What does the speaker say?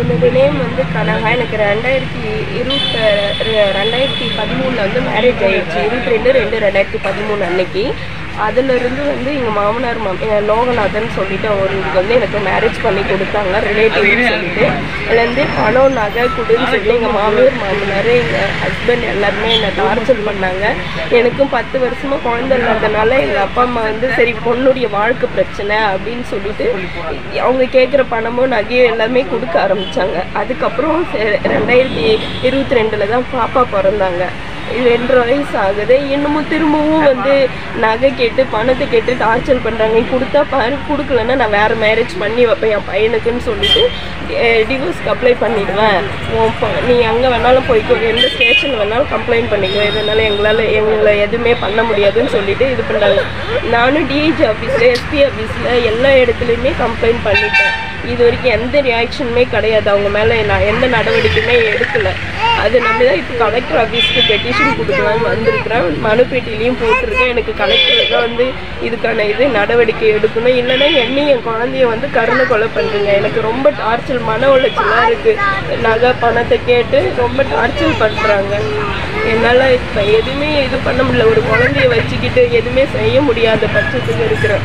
என்னோட நேம் வந்து கனகா. எனக்கு 2013 வந்து மேரேஜ் ஆயிடுச்சு. 22/2/2013 அன்னைக்கு. அதிலிருந்து வந்து எங்கள் மாமனார் லோகநாதன் சொல்லிட்டு அவருக்கு வந்து எனக்கு மேரேஜ் பண்ணி கொடுத்தாங்க, ரிலேட்டிவ்னு சொல்லிட்டு. அதுலேருந்து பணம் நகை கொடுன்னு சொல்லி எங்கள் மாமனார் எங்கள் ஹஸ்பண்ட் எல்லாருமே என்னை டார்ச்சர் பண்ணாங்க. எனக்கும் 10 வருஷமாக குழந்தை இல்லாதனால எங்கள் அப்பா அம்மா வந்து சரி பொண்ணுடைய வாழ்க்கை பிரச்சனை அப்படின்னு சொல்லிட்டு அவங்க கேட்குற பணமும் நகையும் எல்லாமே கொடுக்க ஆரம்பித்தாங்க. அதுக்கப்புறம் 2022 தான் பாப்பா பிறந்தாங்க. 2.5 வயசு ஆகுது. இன்னமும் திரும்பவும் வந்து நகை கேட்டு பணத்தை கேட்டு டார்ச்சர் பண்ணுறாங்க. கொடுத்தா பாரு, கொடுக்கலன்னா நான் வேறு மேரேஜ் பண்ணி வைப்பேன் என் பையனுக்குன்னு சொல்லிட்டு டிவோர்ஸ்க்கு அப்ளை பண்ணிடுவேன், நீ அங்கே வேணாலும் போய்க்கோ, எந்த ஸ்டேஷனில் வேணாலும் கம்ப்ளைண்ட் பண்ணிக்குவேன், இதனால் எங்களை எதுவுமே பண்ண முடியாதுன்னு சொல்லிட்டு இது பண்ணுறாங்க. நானும் டிஐஜி ஆஃபீஸில் எஸ்பி ஆஃபீஸில் எல்லா இடத்துலையுமே கம்ப்ளைண்ட் பண்ணிட்டேன். இது வரைக்கும் எந்த ரியாக்ஷனுமே கிடையாது. அவங்க மேலே நான் எந்த நடவடிக்கையுமே எடுக்கலை. அது நம்ம தான் இப்போ கலெக்டர் ஆஃபீஸ்க்கு பெட்டிஷன் கொடுக்கலான்னு வந்திருக்கிறேன். மனுப்பேட்டிலையும் போட்டிருக்கேன். எனக்கு கலெக்டர் தான் வந்து இதுக்கான நடவடிக்கை எடுக்கணும், இல்லைன்னா என்னையும் என் குழந்தைய வந்து கருணை கொலை பண்ணுறீங்க. எனக்கு ரொம்ப டார்ச்சர், மன உளைச்சலாக இருக்குது. நகை பணத்தை கேட்டு ரொம்ப டார்ச்சர் பண்ணுறாங்க. என்னால் இப்போ எதுவுமே இது பண்ண முடியல. ஒரு குழந்தைய வச்சுக்கிட்டு எதுவுமே செய்ய முடியாத பட்சத்துக்கு இருக்கிறேன்.